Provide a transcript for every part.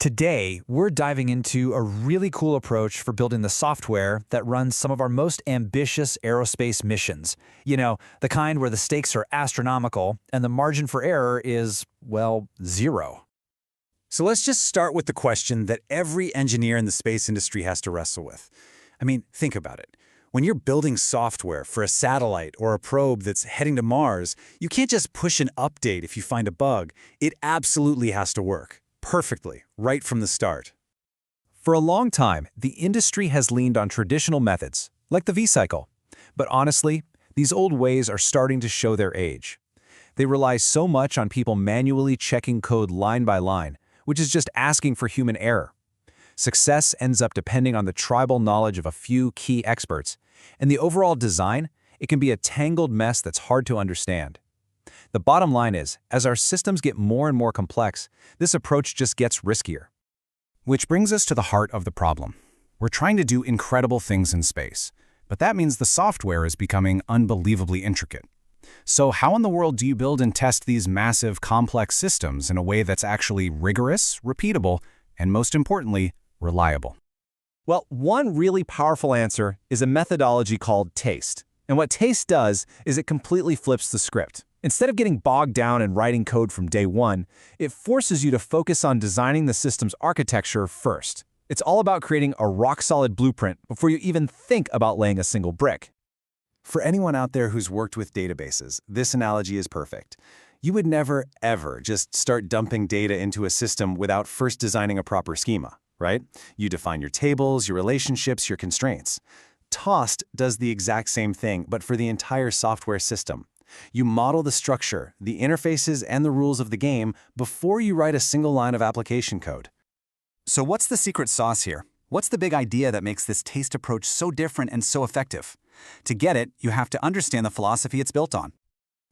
Today, we're diving into a really cool approach for building the software that runs some of our most ambitious aerospace missions. You know, the kind where the stakes are astronomical and the margin for error is, well, zero. So let's just start with the question that every engineer in the space industry has to wrestle with. I mean, think about it. When you're building software for a satellite or a probe that's heading to Mars, you can't just push an update if you find a bug. It absolutely has to work perfectly, right from the start. For a long time, the industry has leaned on traditional methods, like the V-cycle. But honestly, these old ways are starting to show their age. They rely so much on people manually checking code line by line, which is just asking for human error. Success ends up depending on the tribal knowledge of a few key experts, and the overall design, it can be a tangled mess that's hard to understand. The bottom line is, as our systems get more and more complex, this approach just gets riskier. Which brings us to the heart of the problem. We're trying to do incredible things in space, but that means the software is becoming unbelievably intricate. So how in the world do you build and test these massive, complex systems in a way that's actually rigorous, repeatable, and most importantly, reliable? Well, one really powerful answer is a methodology called taste. And what taste does is it completely flips the script. Instead of getting bogged down in writing code from day one, it forces you to focus on designing the system's architecture first. It's all about creating a rock-solid blueprint before you even think about laying a single brick. For anyone out there who's worked with databases, this analogy is perfect. You would never, ever just start dumping data into a system without first designing a proper schema, right? You define your tables, your relationships, your constraints. Toast does the exact same thing, but for the entire software system. You model the structure, the interfaces, and the rules of the game before you write a single line of application code. So what's the secret sauce here? What's the big idea that makes this taste approach so different and so effective? To get it, you have to understand the philosophy it's built on.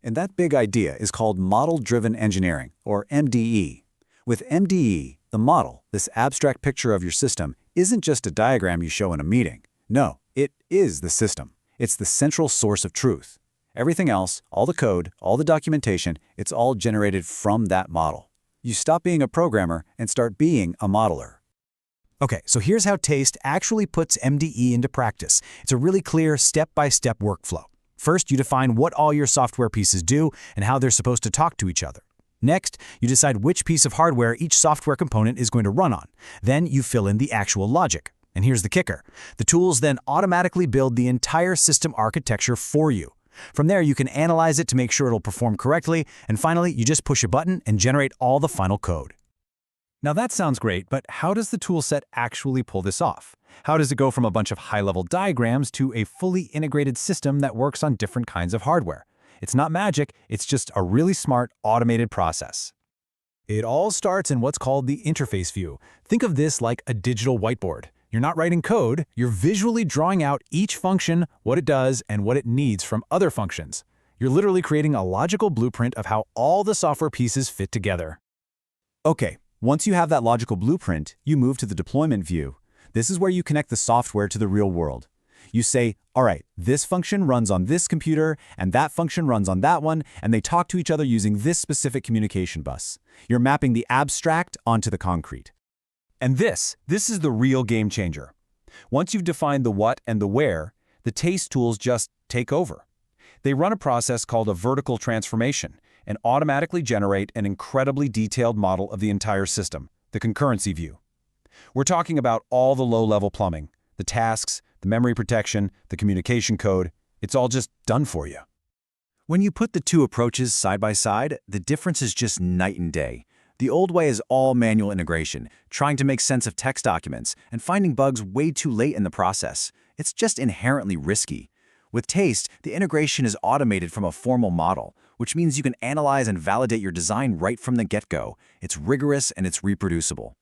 And that big idea is called model-driven engineering, or MDE. With MDE, the model, this abstract picture of your system, isn't just a diagram you show in a meeting. No, it is the system. It's the central source of truth. Everything else, all the code, all the documentation, it's all generated from that model. You stop being a programmer and start being a modeler. Okay, so here's how Taste actually puts MDE into practice. It's a really clear step-by-step workflow. First, you define what all your software pieces do and how they're supposed to talk to each other. Next, you decide which piece of hardware each software component is going to run on. Then you fill in the actual logic. And here's the kicker. The tools then automatically build the entire system architecture for you. From there, you can analyze it to make sure it'll perform correctly, and finally, you just push a button and generate all the final code. Now that sounds great, but how does the toolset actually pull this off? How does it go from a bunch of high-level diagrams to a fully integrated system that works on different kinds of hardware? It's not magic, it's just a really smart, automated process. It all starts in what's called the interface view. Think of this like a digital whiteboard. You're not writing code, you're visually drawing out each function, what it does, and what it needs from other functions. You're literally creating a logical blueprint of how all the software pieces fit together. Okay, once you have that logical blueprint, you move to the deployment view. This is where you connect the software to the real world. You say, all right, this function runs on this computer, and that function runs on that one, and they talk to each other using this specific communication bus. You're mapping the abstract onto the concrete. And this is the real game changer. Once you've defined the what and the where, the taste tools just take over. They run a process called a vertical transformation and automatically generate an incredibly detailed model of the entire system, the concurrency view. We're talking about all the low-level plumbing, the tasks, the memory protection, the communication code. It's all just done for you. When you put the two approaches side by side, the difference is just night and day. The old way is all manual integration, trying to make sense of text documents and finding bugs way too late in the process. It's just inherently risky. With Taste, the integration is automated from a formal model, which means you can analyze and validate your design right from the get-go. It's rigorous and it's reproducible.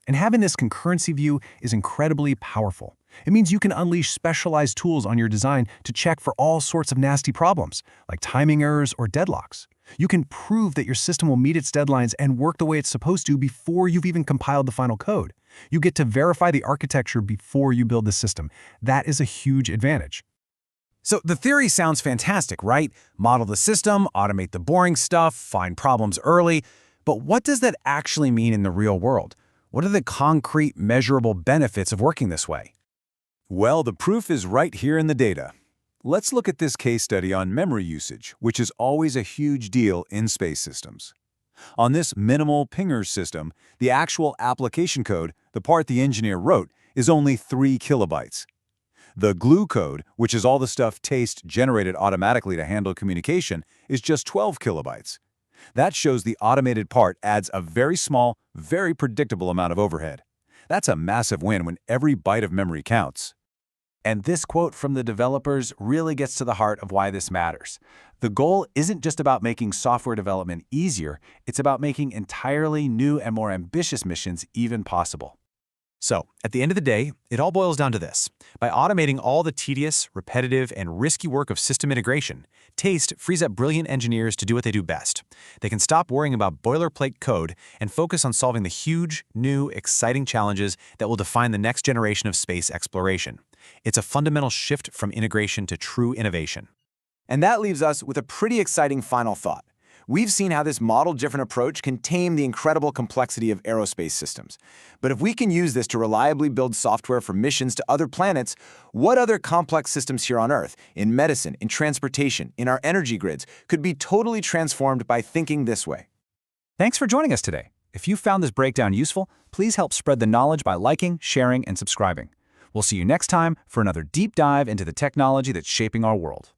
And having this concurrency view is incredibly powerful. It means you can unleash specialized tools on your design to check for all sorts of nasty problems, like timing errors or deadlocks. You can prove that your system will meet its deadlines and work the way it's supposed to before you've even compiled the final code. You get to verify the architecture before you build the system. That is a huge advantage. So the theory sounds fantastic, right? Model the system, automate the boring stuff, find problems early. But what does that actually mean in the real world? What are the concrete, measurable benefits of working this way? Well, the proof is right here in the data. Let's look at this case study on memory usage, which is always a huge deal in space systems. On this minimal pingers system, the actual application code, the part the engineer wrote, is only 3 kilobytes. The glue code, which is all the stuff TASTE generated automatically to handle communication, is just 12 kilobytes. That shows the automated part adds a very small, very predictable amount of overhead. That's a massive win when every byte of memory counts. And this quote from the developers really gets to the heart of why this matters. The goal isn't just about making software development easier, it's about making entirely new and more ambitious missions even possible. So, at the end of the day, it all boils down to this. By automating all the tedious, repetitive, and risky work of system integration, TASTE frees up brilliant engineers to do what they do best. They can stop worrying about boilerplate code and focus on solving the huge, new, exciting challenges that will define the next generation of space exploration. It's a fundamental shift from integration to true innovation. And that leaves us with a pretty exciting final thought. We've seen how this model-driven approach can tame the incredible complexity of aerospace systems. But if we can use this to reliably build software for missions to other planets, what other complex systems here on Earth, in medicine, in transportation, in our energy grids, could be totally transformed by thinking this way? Thanks for joining us today. If you found this breakdown useful, please help spread the knowledge by liking, sharing, and subscribing. We'll see you next time for another deep dive into the technology that's shaping our world.